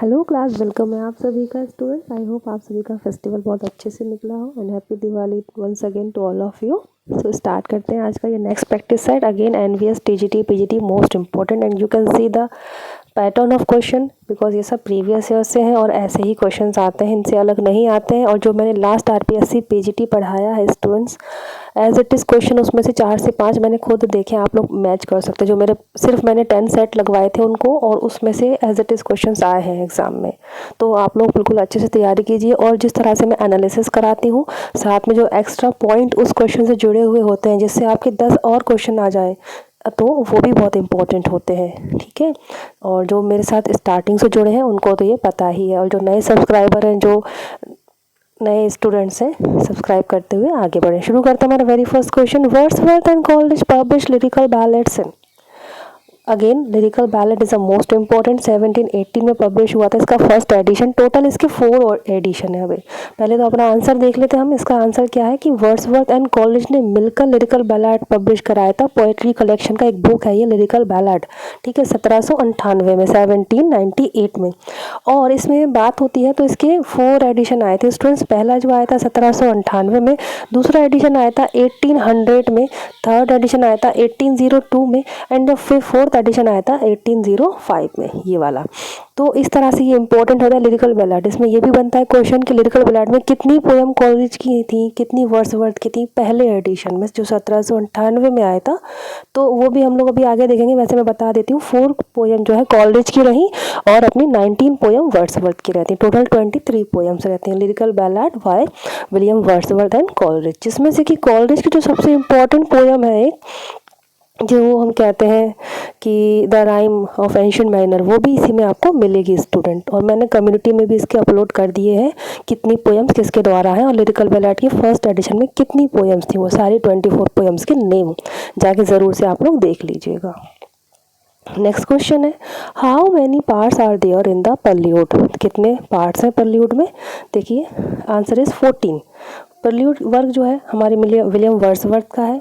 Hello class, welcome है आप सभी का स्टूडेंट। आई होप आप सभी का फेस्टिवल बहुत अच्छे से निकला हो and happy Diwali once again to all of you. So start करते हैं आज का ये next practice set. Again NVS TGT PGT most important and you can see the pattern of question because ये सब प्रीवियस ईयर से हैं और ऐसे ही क्वेश्चंस आते हैं, इनसे अलग नहीं आते हैं। और जो मैंने लास्ट आरपीएससी पीजीटी पढ़ाया है students as it is question, उसमें से 4 से 5 मैंने खुद देखे, आप लोग मैच कर सकते हैं। जो मेरे सिर्फ मैंने 10 सेट लगवाए थे उनको और उसमें से एज इट इज़ क्वेश्चंस आए हैं एग्जाम में। तो आप लोग बिल्कुल अच्छे से तैयारी कीजिए और जिस तरह से मैं एनालिसिस कराती हूँ साथ में जो एक्स्ट्रा पॉइंट उस क्वेश्चन से जुड़े हुए होते हैं जिससे आपके 10 और क्वेश्चन आ जाए तो वो भी बहुत इंपॉर्टेंट होते हैं, ठीक है। और जो मेरे साथ स्टार्टिंग से जुड़े हैं उनको तो ये पता ही है, और जो नए सब्सक्राइबर हैं, जो नए स्टूडेंट्स हैं, सब्सक्राइब करते हुए आगे बढ़ें। शुरू करते हैं हमारा very first question. Wordsworth and Coleridge publish lyrical ballads in. Again lyrical ballad is a most important, 1718 में पब्लिश हुआ था इसका फर्स्ट एडिशन। टोटल इसके 4 एडिशन है। अभी पहले तो अपना आंसर देख लेते हैं हम। इसका आंसर क्या है कि वर्ड्सवर्थ एंड कॉलेरिज ने मिलकर लिरिकल बैलेड पब्लिश कराया था। पोएट्री कलेक्शन का एक बुक है ये लिरिकल बैलेड, ठीक है, 1798 में, 1798 में। और इसमें बात होती है तो इसके 4 एडिशन आए थे स्टूडेंट्स। पहला जो आया था 1798 में, दूसरा एडिशन आया था 1800 में, थर्ड एडिशन आया था 1802 में एंड फोर्थ एडिशन आया था 1805 में, ये वाला। तो इस तरह से ये इंपॉर्टेंट होता है लिरिकल बैलेड। इसमें ये भी बनता है क्वेश्चन कि लिरिकल बैलेड में कितनी पोएम कॉलेरिज की थी, कितनी वर्ड्सवर्थ की थी पहले एडिशन में जो 1798 में आया था। तो वो भी हम लोग अभी आगे देखेंगे। वैसे मैं बता देती हूँ 4 पोएम जो है कॉलेरिज की रही और अपनी 19 पोएम वर्ड्सवर्थ की रहती है। टोटल 23 पोएम्स रहती हैं lyrical ballad bye William Wordsworth and Coleridge, जिसमें से कि कॉलेरिज की जो सबसे इम्पोर्टेंट पोएम है एक, जो हम कहते हैं कि the rhyme of ancient minor, वो भी इसी में आपको मिलेगी स्टूडेंट। और मैंने कम्युनिटी में भी इसके अपलोड कर दिए हैं कितनी पोएम्स किसके द्वारा हैं और लिरिकल बैलेड की फर्स्ट एडिशन में कितनी पोएम्स थी, वो सारी 24 पोएम्स के नेम जाके ज़रूर से आप लोग देख लीजिएगा। नेक्स्ट क्वेश्चन है how many parts are there in the prelude. कितने पार्ट्स हैं प्रेल्यूड में? देखिए आंसर इज 14। प्रेल्यूड वर्क जो है हमारे विलियम वर्ड्सवर्थ का है।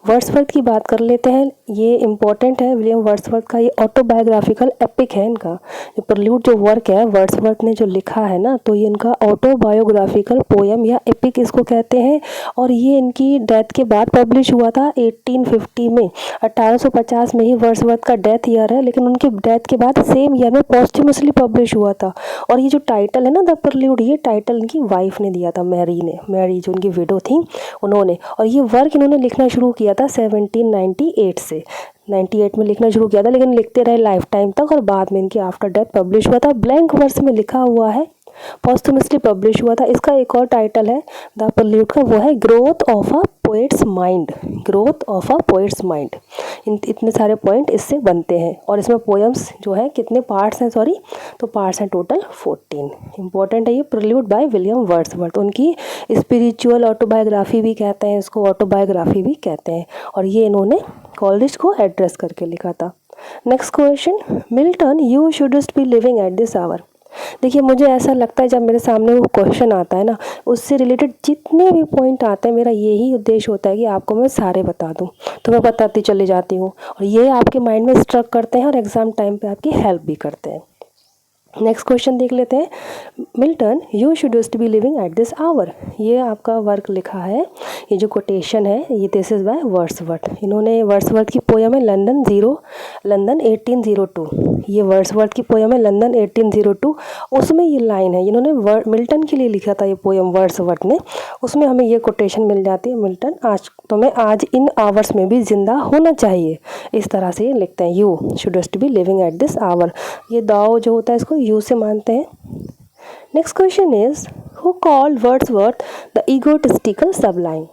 वर्ड्सवर्थ की बात कर लेते हैं, ये इंपॉर्टेंट है। विलियम वर्ड्सवर्थ का ये ऑटोबायोग्राफिकल एपिक है इनका। ये प्रेल्यूड जो वर्क है वर्ड्सवर्थ ने जो लिखा है ना, तो ये इनका ऑटोबायोग्राफिकल पोएम या एपिक इसको कहते हैं। और ये इनकी डेथ के बाद पब्लिश हुआ था 1850 में। 1850 में ही वर्ड्सवर्थ का डेथ ईयर है, लेकिन उनके डेथ के बाद सेम ईयर में पोस्ट्यूमसली पब्लिश हुआ था। और ये जो टाइटल है ना द प्रेल्यूड, ये टाइटल इनकी वाइफ ने दिया था, मैरी जो उनकी विडो थी उन्होंने। और ये वर्क इन्होंने लिखना शुरू किया था 1798 से। 98 में लिखना शुरू किया था, लेकिन लिखते रहे लाइफ टाइम तक और बाद में इनकी आफ्टर डेथ पब्लिश हुआ था। ब्लैंक वर्स में लिखा हुआ है, पोस्टुमसली पब्लिश हुआ था। इसका एक और टाइटल है द प्रेल्यूड का, वो है growth of a poets mind. Growth of a poets mind. इतने सारे पॉइंट इससे बनते हैं। और इसमें पोएम्स जो है कितने पार्ट्स हैं, सॉरी, तो पार्ट्स हैं टोटल 14। इंपॉर्टेंट है ये प्रेल्यूड बाय विलियम वर्ड्सवर्थ। उनकी स्पिरिचुअल ऑटोबायोग्राफी भी कहते हैं इसको, ऑटोबायोग्राफी भी कहते हैं। और ये इन्होंने कॉलेरिज को एड्रेस करके लिखा था। Next question, Milton you shouldst be living at this hour. देखिए मुझे ऐसा लगता है जब मेरे सामने वो क्वेश्चन आता है ना, उससे रिलेटेड जितने भी पॉइंट आते हैं मेरा यही उद्देश्य होता है कि आपको मैं सारे बता दूं। तो मैं बताती चली जाती हूँ और ये आपके माइंड में स्ट्रक करते हैं और एग्ज़ाम टाइम पे आपकी हेल्प भी करते हैं। नेक्स्ट क्वेश्चन देख लेते हैं। Milton you shouldst be living at this hour, ये आपका वर्क लिखा है। ये जो कोटेशन है ये दिस इज़ बाय वर्ड्सवर्थ। इन्होंने वर्ड्सवर्थ की पोएम है लंदन 1802। ये वर्ड्सवर्थ की पोएम है लंदन 1802। उसमें ये लाइन है, इन्होंने मिल्टन के लिए लिखा था ये पोएम वर्ड्सवर्थ ने। उसमें हमें ये कोटेशन मिल जाती है, मिल्टन आज तुम्हें आज इन आवर्स में भी जिंदा होना चाहिए। इस तरह से ये लिखते हैं, you shouldst be living at this hour. ये दाव जो होता है इसको यू से मानते हैं। Next question is who called Wordsworth the egotistical sublime.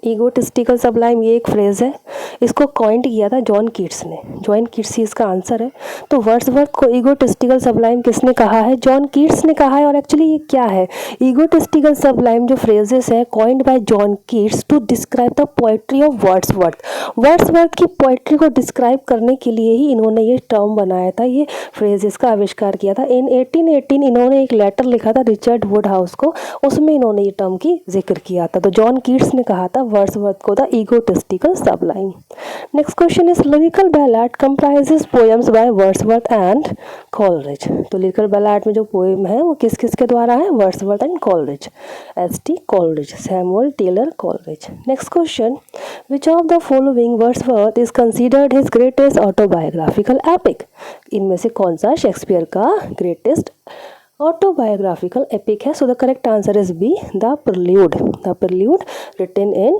Egotistical sublime ये एक फ्रेज़ है, इसको कॉइंट किया था जॉन कीट्स ने। जॉन कीट्स ही इसका आंसर है। तो वर्ड्सवर्थ को ईगोटिस्टिकल सबलाइम किसने कहा है? जॉन कीट्स ने कहा है। और एक्चुअली ये क्या है? ईगोटिस्टिकल सबलाइम जो फ्रेजेस है coined by John Keats to describe the poetry of Wordsworth. Wordsworth की पोएट्री को डिस्क्राइब करने के लिए ही इन्होंने ये टर्म बनाया था, ये फ्रेजेस का आविष्कार किया था। इन 1818 इन्होंने एक लेटर लिखा था रिचर्ड वुडहाउस को, उसमें इन्होंने ये टर्म की जिक्र किया था। तो जॉन कीट्स ने कहा था वर्ड्सवर्थ को the egotistical sublime. Next question is lyrical ballad comprises poems by Wordsworth and Coleridge. तो लिरिकल बैलाड में जो पोएम है वो किस किस के द्वारा है? Wordsworth and Coleridge, S T. Coleridge, Samuel Taylor Coleridge. Next question, which of the following Wordsworth is considered his greatest autobiographical epic? इनमें से कौन सा शेक्सपियर का ग्रेटेस्ट autobiographical epic है? So the correct answer is B, the Prelude. The Prelude, written in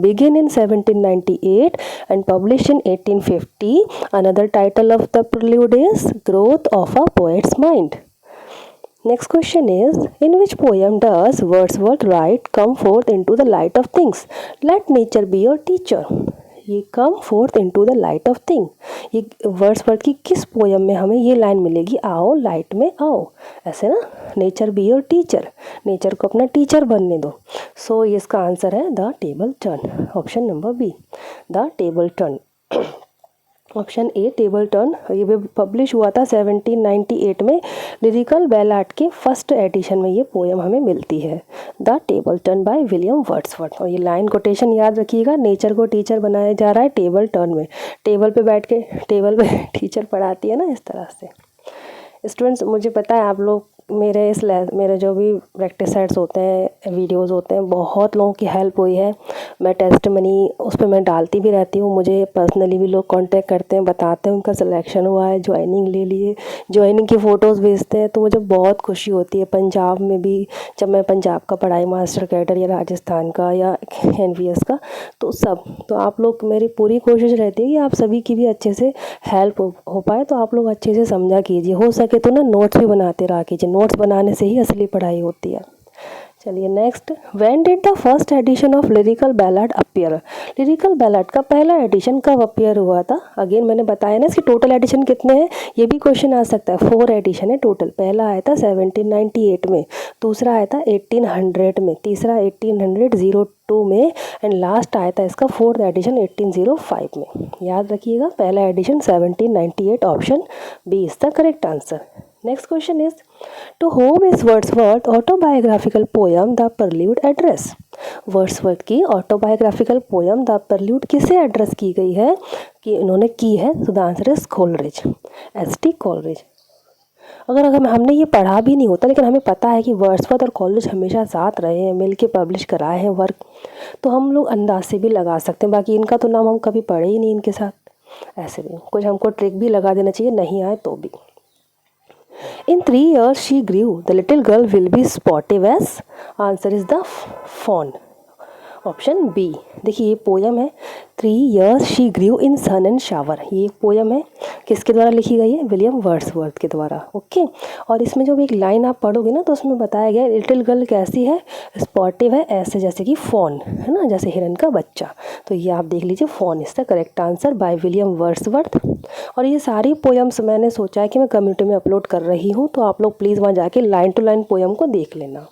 begin in 1798 and published in 1850. Another title of the Prelude is Growth of a Poet's Mind. Next question is, in which poem does Wordsworth write, come forth into the light of things, let nature be your teacher? ये कम fourth into the light of thing, ये Wordsworth की किस poem में हमें ये line मिलेगी? आओ light में आओ, ऐसे ना, nature be your teacher, nature को अपना टीचर बनने दो। सो ये इसका आंसर है the table turn, option number B, the table turn. Option A table turn, ये भी पब्लिश हुआ था 1798 में। लिरिकल बैलाड के फर्स्ट एडिशन में ये पोएम हमें मिलती है, the table turn by William Wordsworth. और ये लाइन कोटेशन याद रखिएगा, नेचर को टीचर बनाया जा रहा है टेबल टर्न में, टेबल पे बैठ के टेबल पे टीचर पढ़ाती है ना, इस तरह से। स्टूडेंट्स, मुझे पता है आप लोग मेरे जो भी प्रैक्टिस सेट्स होते हैं, वीडियोस होते हैं, बहुत लोगों की हेल्प हुई है। मैं टेस्ट मनी उस पर मैं डालती भी रहती हूँ, मुझे पर्सनली भी लोग कांटेक्ट करते हैं, बताते हैं उनका सिलेक्शन हुआ है, ज्वाइनिंग ले लिए, ज्वाइनिंग की फ़ोटोज़ भेजते हैं, तो मुझे बहुत खुशी होती है। पंजाब में भी जब मैं पंजाब का पढ़ाई मास्टर कैडर या राजस्थान का या NVS का, तो आप लोग, मेरी पूरी कोशिश रहती है कि आप सभी की भी अच्छे से हेल्प हो पाए, तो आप लोग अच्छे से समझा कीजिए, हो सके तो ना नोट्स भी बनाते रहा कीजिए, नोट्स बनाने से ही असली पढ़ाई होती है। चलिए next, when did the first edition of lyrical ballad appear? Lyrical ballad का पहला एडिशन कब अपीयर हुआ था? अगेन मैंने बताया ना इसके टोटल एडिशन कितने हैं, ये भी क्वेश्चन आ सकता है। 4 एडिशन है टोटल। पहला आया था 1798 में, दूसरा आया था 1800 में, तीसरा 1802 में, एंड लास्ट आया था इसका 4th एडिशन 1805 में। याद रखिएगा, पहला edition 1798, option B is the correct answer. Next question is, to whom is Wordsworth autobiographical poem the prelude address? Wordsworth की ऑटोबायोग्राफिकल पोयम द परल्यूड किसे एड्रेस की गई है, कि उन्होंने की है? तो the answer is Coleridge, S T. Coleridge. अगर हमने ये पढ़ा भी नहीं होता, लेकिन हमें पता है कि वर्ड्सवर्थ और कॉलरिज हमेशा साथ रहे हैं, मिल के पब्लिश कराए हैं वर्क, तो हम लोग अंदाज से भी लगा सकते हैं। बाकी इनका तो नाम हम कभी पढ़े ही नहीं इनके साथ, ऐसे भी कुछ हमको ट्रिक भी लगा देना चाहिए, नहीं आए तो भी। In 3 years she grew. The little girl will be sportive as? Answer is the fawn. Option B. देखिए ये पोयम है 3 years she grew in sun and shower। ये एक पोयम है, किसके द्वारा लिखी गई है? विलियम वर्ड्सवर्थ के द्वारा। ओके, और इसमें जो एक लाइन आप पढ़ोगे ना, तो उसमें बताया गया लिटिल गर्ल कैसी है? स्पॉटिव है, ऐसे जैसे कि फॉन है ना, जैसे हिरन का बच्चा। तो ये आप देख लीजिए, fawn is the correct answer by William Wordsworth. और ये सारी पोयम्स मैंने सोचा है कि मैं कम्युनिटी में अपलोड कर रही हूँ, तो आप लोग प्लीज़ वहाँ जाके लाइन टू लाइन पोयम को देख लेना।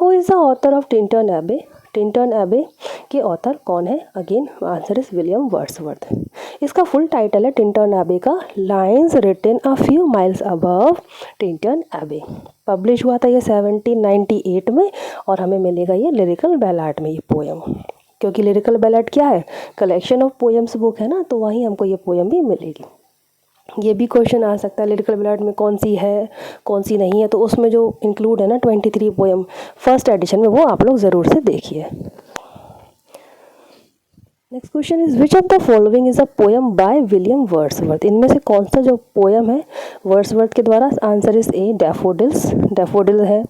Who is the author of Tintern Abbey? Tintern Abbey के ऑथर कौन है? Again answer is William Wordsworth. इसका फुल टाइटल है टिंटन एबे का lines written a few miles above Tintern Abbey. Publish हुआ था ये 1798 में, और हमें मिलेगा ये लिरिकल बैलाड में ये पोयम, क्योंकि लिरिकल बैलाड क्या है? कलेक्शन ऑफ पोएम्स बुक है ना, तो वहीं हमको ये पोएम भी मिलेगी। ये भी क्वेश्चन आ सकता है लिरिकल बैलाड में कौन सी है कौन सी नहीं है, तो उसमें जो इंक्लूड है ना 23 पोएम फर्स्ट एडिशन में, वो आप लोग ज़रूर से देखिए। Next question is, which of the following is a poem by William Wordsworth? इनमें से कौन सा जो पोएम है वर्ड्सवर्थ के द्वारा? Answer is A, daffodils. Daffodil है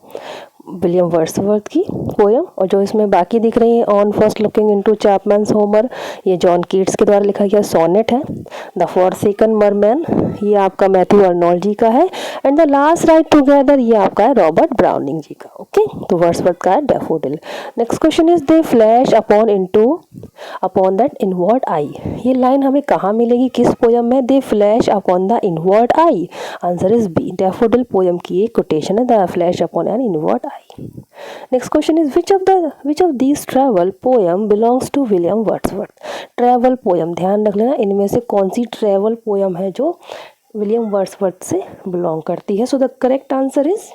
विलियम वर्ड्सवर्थ की पोयम। और जो इसमें बाकी दिख रही है, on first looking into Chapman's Homer, ये जॉन कीट्स के द्वारा लिखा गया सोनेट है। द फॉरसेकन मरमैन, ये आपका मैथ्यू अर्नोल्ड जी का है। And the last ride together, ये आपका है रॉबर्ट ब्राउनिंग जी का। ओके, तो वर्ड्सवर्थ का है daffodil. Next question is, they flash upon that inward eye? ये लाइन हमें कहाँ मिलेगी, किस पोयम में? They flash upon the inward eye. Answer is B, daffodil poem की एक कोटेशन है, the flash upon an inward eye. Next question is, which of these travel poem belongs to William Wordsworth? Travel poem, ध्यान रख लेना, इनमें से कौन सी travel poem है जो विलियम वर्ड्सवर्थ से बिलोंग करती है? So the correct answer is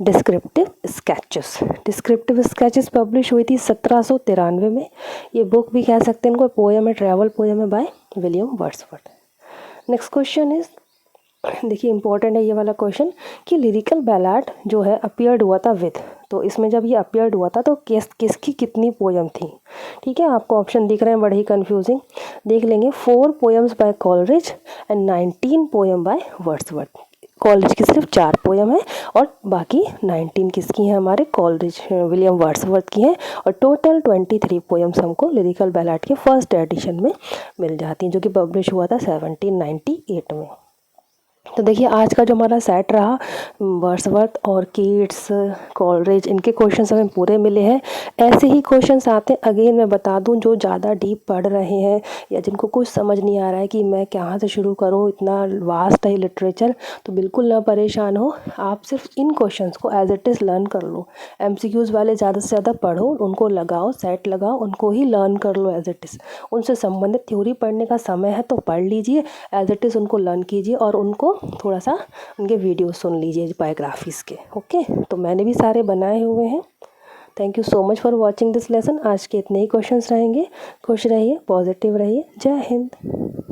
descriptive sketches. Descriptive sketches publish हुई थी 1793 में। ये बुक भी कह सकते हैं इनको, पोएम है, ट्रैवल पोएम है bye William Wordsworth. Next question is, देखिए इंपॉर्टेंट है ये वाला क्वेश्चन, कि लिरिकल बैलाड जो है अपीयर्ड हुआ था विद, तो इसमें जब ये अपीयर्ड हुआ था तो किसकी कितनी पोएम थी। ठीक है, आपको ऑप्शन दिख रहे हैं, बड़े ही कंफ्यूजिंग, देख लेंगे। 4 poems by Coleridge and 19 poem by Wordsworth. Coleridge की सिर्फ 4 पोएम है और बाकी 19 किसकी हैं, हमारे कॉलरिज विलियम वर्ड्सवर्थ की हैं। और टोटल 23 पोएम्स हमको लिरिकल बैलाड के फर्स्ट एडिशन में मिल जाती हैं, जो कि पब्लिश हुआ था 1798 में। तो देखिए आज का जो हमारा सेट रहा, वर्ड्सवर्थ और कीट्स, कॉलरिज, इनके क्वेश्चंस हमें पूरे मिले हैं। ऐसे ही क्वेश्चंस आते हैं, अगेन मैं बता दूं, जो ज़्यादा डीप पढ़ रहे हैं या जिनको कुछ समझ नहीं आ रहा है कि मैं कहाँ से शुरू करूं, इतना वास्ट है लिटरेचर, तो बिल्कुल ना परेशान हो, आप सिर्फ इन क्वेश्चंस को एज इट इज़ लर्न कर लो। MCQs वाले ज़्यादा से ज़्यादा पढ़ो, उनको लगाओ, सेट लगाओ, उनको ही लर्न कर लो एज इट इज़। उनसे संबंधित थ्योरी पढ़ने का समय है तो पढ़ लीजिए, एज इट इज़ उनको लर्न कीजिए और उनको थोड़ा सा उनके वीडियो सुन लीजिए बायोग्राफीज़ के। ओके, तो मैंने भी सारे बनाए हुए हैं। Thank you so much for watching this lesson. आज के इतने ही क्वेश्चंस रहेंगे। खुश रहिए, पॉजिटिव रहिए। जय हिंद।